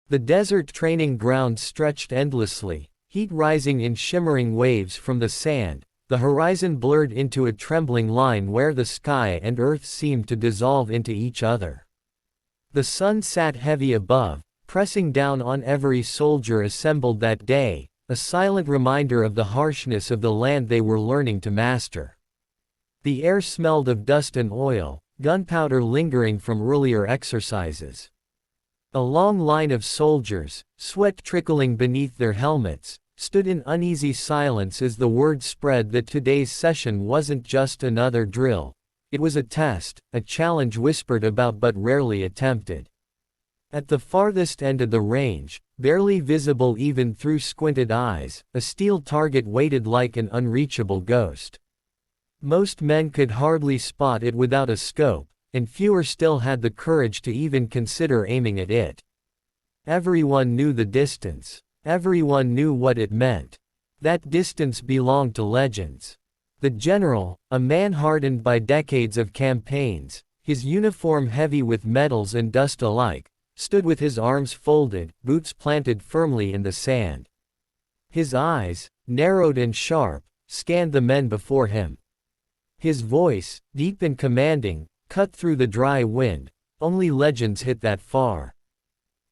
The desert training ground stretched endlessly, heat rising in shimmering waves from the sand, the horizon blurred into a trembling line where the sky and earth seemed to dissolve into each other. The sun sat heavy above, pressing down on every soldier assembled that day, a silent reminder of the harshness of the land they were learning to master. The air smelled of dust and oil, gunpowder lingering from earlier exercises. A long line of soldiers, sweat trickling beneath their helmets, stood in uneasy silence as the word spread that today's session wasn't just another drill. It was a test, a challenge whispered about but rarely attempted. At the farthest end of the range, barely visible even through squinted eyes, a steel target waited like an unreachable ghost. Most men could hardly spot it without a scope, and fewer still had the courage to even consider aiming at it. Everyone knew the distance. Everyone knew what it meant. That distance belonged to legends. The general, a man hardened by decades of campaigns, his uniform heavy with medals and dust alike, stood with his arms folded, boots planted firmly in the sand. His eyes, narrowed and sharp, scanned the men before him. His voice, deep and commanding, cut through the dry wind. Only legends hit that far.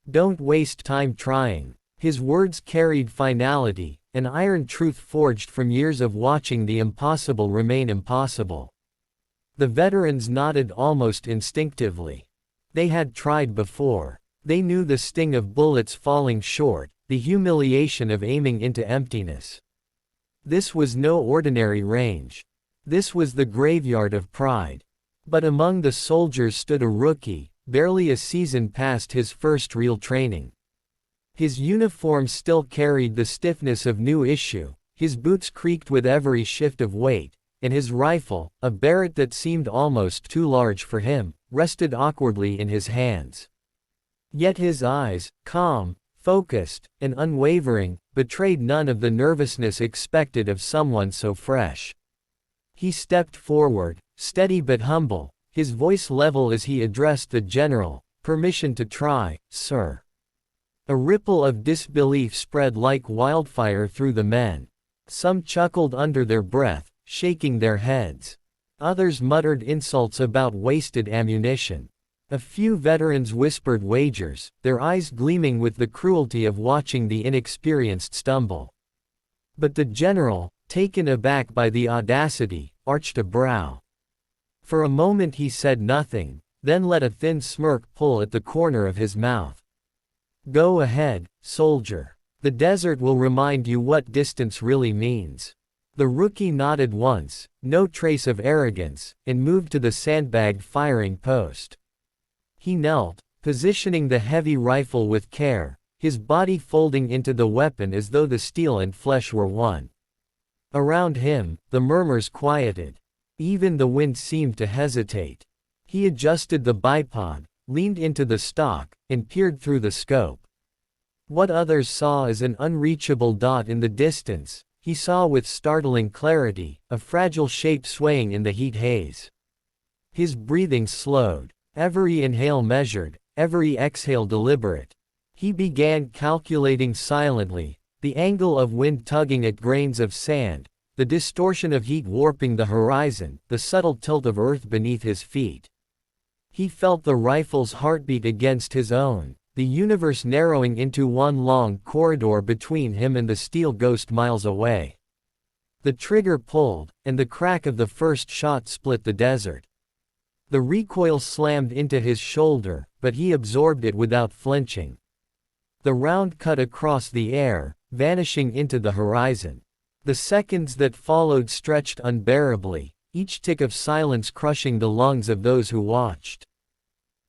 Don't waste time trying. His words carried finality, an iron truth forged from years of watching the impossible remain impossible. The veterans nodded almost instinctively. They had tried before. They knew the sting of bullets falling short, the humiliation of aiming into emptiness. This was no ordinary range. This was the graveyard of pride. But among the soldiers stood a rookie, barely a season past his first real training. His uniform still carried the stiffness of new issue, his boots creaked with every shift of weight, and his rifle, a Barrett that seemed almost too large for him, rested awkwardly in his hands. Yet his eyes, calm, focused, and unwavering, betrayed none of the nervousness expected of someone so fresh. He stepped forward, steady but humble, his voice level as he addressed the general. "Permission to try, sir." A ripple of disbelief spread like wildfire through the men. Some chuckled under their breath, shaking their heads. Others muttered insults about wasted ammunition. A few veterans whispered wagers, their eyes gleaming with the cruelty of watching the inexperienced stumble. But the general, taken aback by the audacity, arched a brow. For a moment he said nothing, then let a thin smirk pull at the corner of his mouth. "Go ahead, soldier. The desert will remind you what distance really means." The rookie nodded once, no trace of arrogance, and moved to the sandbagged firing post. He knelt, positioning the heavy rifle with care, his body folding into the weapon as though the steel and flesh were one. Around him, the murmurs quieted. Even the wind seemed to hesitate. He adjusted the bipod, leaned into the stock, and peered through the scope. What others saw as an unreachable dot in the distance, he saw with startling clarity, a fragile shape swaying in the heat haze. His breathing slowed, every inhale measured, every exhale deliberate. He began calculating silently, the angle of wind tugging at grains of sand, the distortion of heat warping the horizon, the subtle tilt of earth beneath his feet. He felt the rifle's heartbeat against his own, the universe narrowing into one long corridor between him and the steel ghost miles away. The trigger pulled, and the crack of the first shot split the desert. The recoil slammed into his shoulder, but he absorbed it without flinching. The round cut across the air, vanishing into the horizon. The seconds that followed stretched unbearably, each tick of silence crushing the lungs of those who watched.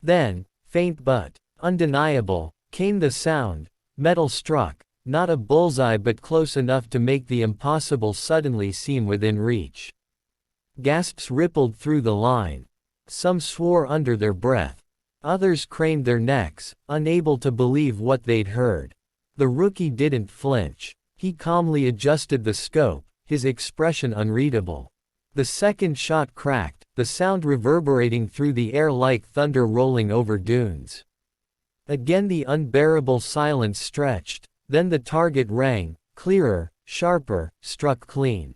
Then, faint but undeniable, came the sound. Metal struck, not a bullseye but close enough to make the impossible suddenly seem within reach. Gasps rippled through the line. Some swore under their breath. Others craned their necks, unable to believe what they'd heard. The rookie didn't flinch. He calmly adjusted the scope, his expression unreadable. The second shot cracked, the sound reverberating through the air like thunder rolling over dunes. Again the unbearable silence stretched, then the target rang, clearer, sharper, struck clean.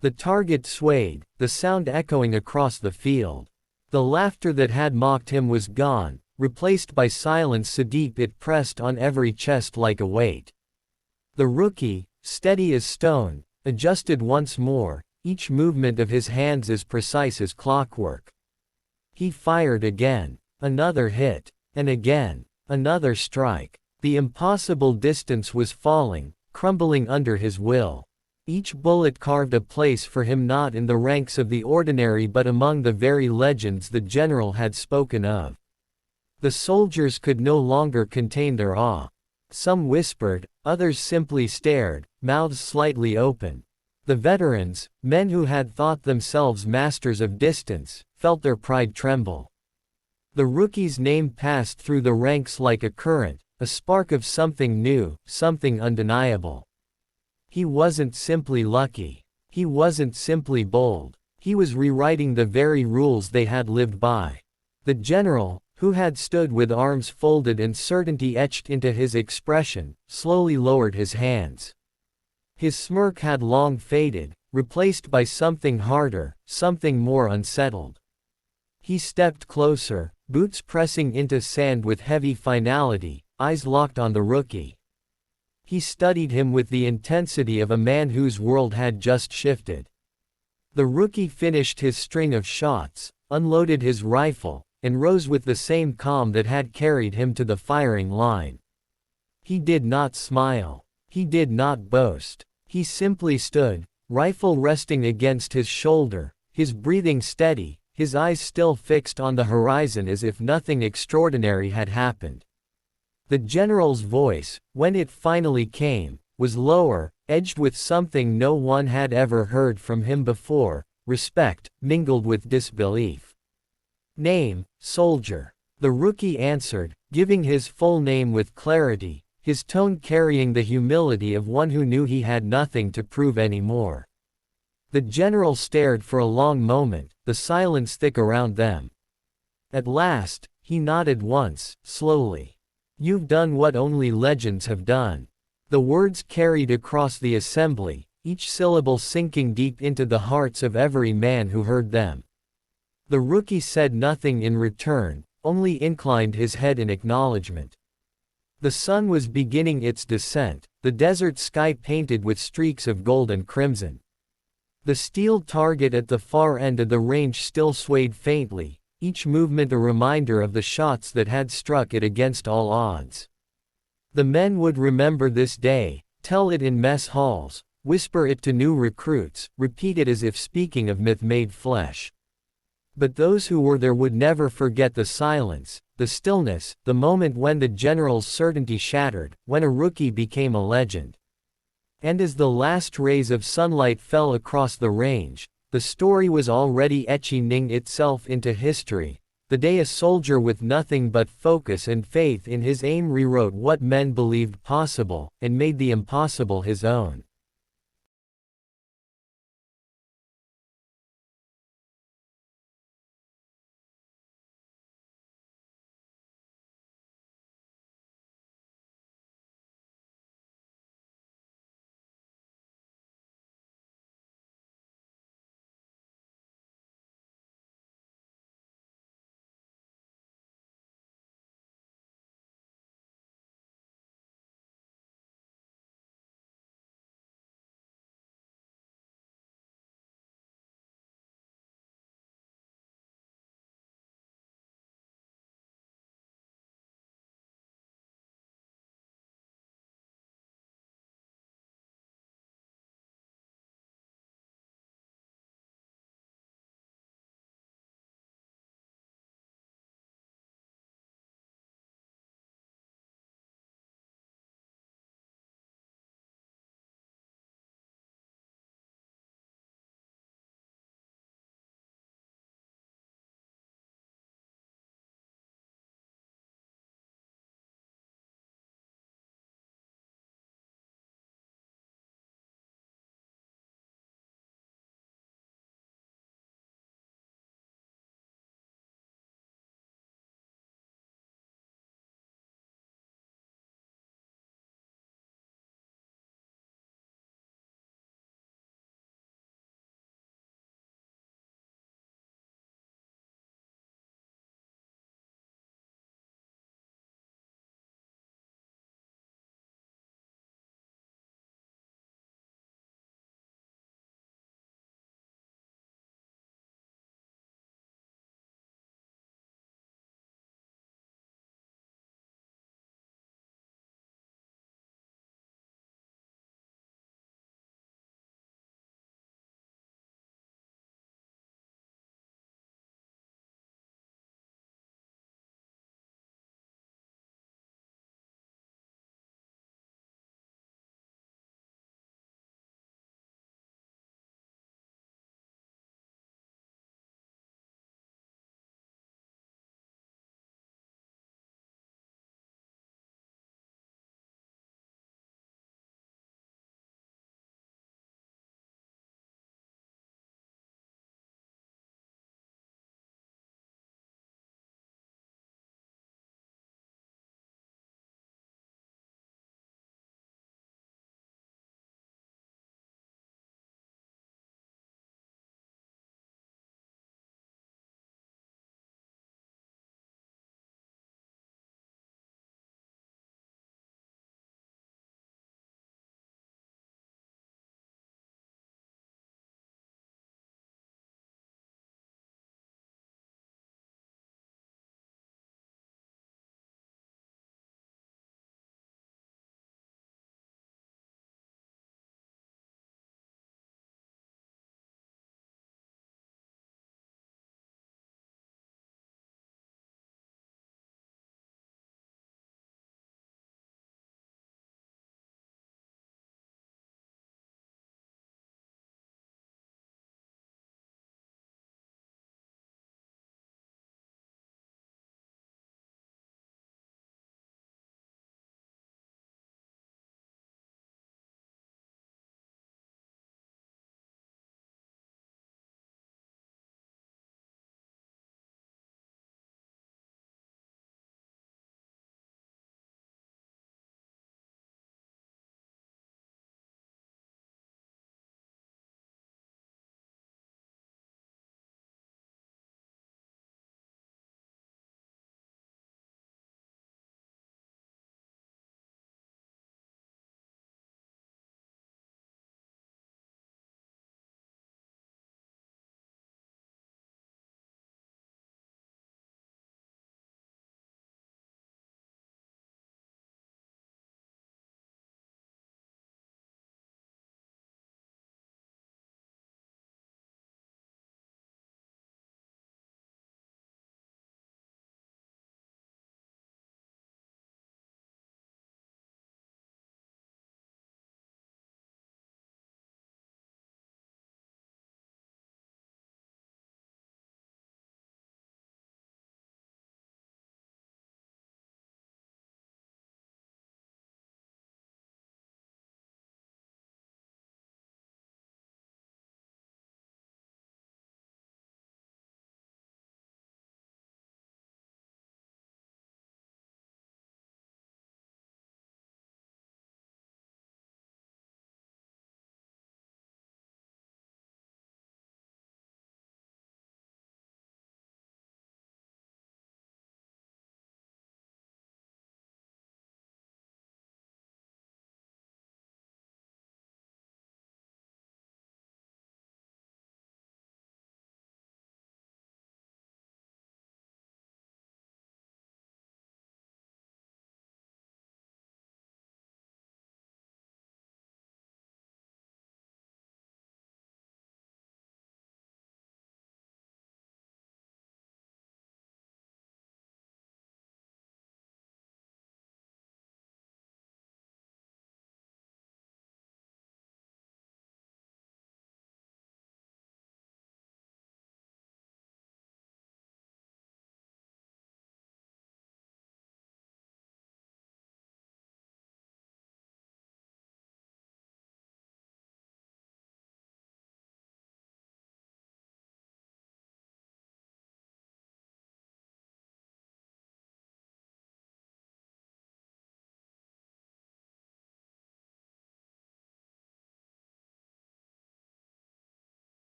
The target swayed, the sound echoing across the field. The laughter that had mocked him was gone, replaced by silence so deep it pressed on every chest like a weight. The rookie, steady as stone, adjusted once more, each movement of his hands as precise as clockwork. He fired again. Another hit. And again. Another strike. The impossible distance was falling, crumbling under his will. Each bullet carved a place for him not in the ranks of the ordinary but among the very legends the general had spoken of. The soldiers could no longer contain their awe. Some whispered, others simply stared, mouths slightly open. The veterans, men who had thought themselves masters of distance, felt their pride tremble. The rookie's name passed through the ranks like a current, a spark of something new, something undeniable. He wasn't simply lucky. He wasn't simply bold. He was rewriting the very rules they had lived by. The general, who had stood with arms folded and certainty etched into his expression, slowly lowered his hands. His smirk had long faded, replaced by something harder, something more unsettled. He stepped closer, boots pressing into sand with heavy finality, eyes locked on the rookie. He studied him with the intensity of a man whose world had just shifted. The rookie finished his string of shots, unloaded his rifle, and rose with the same calm that had carried him to the firing line. He did not smile. He did not boast. He simply stood, rifle resting against his shoulder, his breathing steady, his eyes still fixed on the horizon as if nothing extraordinary had happened. The general's voice, when it finally came, was lower, edged with something no one had ever heard from him before, respect, mingled with disbelief. "Name, soldier." The rookie answered, giving his full name with clarity, his tone carrying the humility of one who knew he had nothing to prove anymore. The general stared for a long moment, the silence thick around them. At last, he nodded once, slowly. "You've done what only legends have done." The words carried across the assembly, each syllable sinking deep into the hearts of every man who heard them. The rookie said nothing in return, only inclined his head in acknowledgement. The sun was beginning its descent, the desert sky painted with streaks of gold and crimson. The steel target at the far end of the range still swayed faintly, each movement a reminder of the shots that had struck it against all odds. The men would remember this day, tell it in mess halls, whisper it to new recruits, repeat it as if speaking of myth made flesh. But those who were there would never forget the silence, the stillness, the moment when the general's certainty shattered, when a rookie became a legend. And as the last rays of sunlight fell across the range, the story was already etching itself into history, the day a soldier with nothing but focus and faith in his aim rewrote what men believed possible, and made the impossible his own.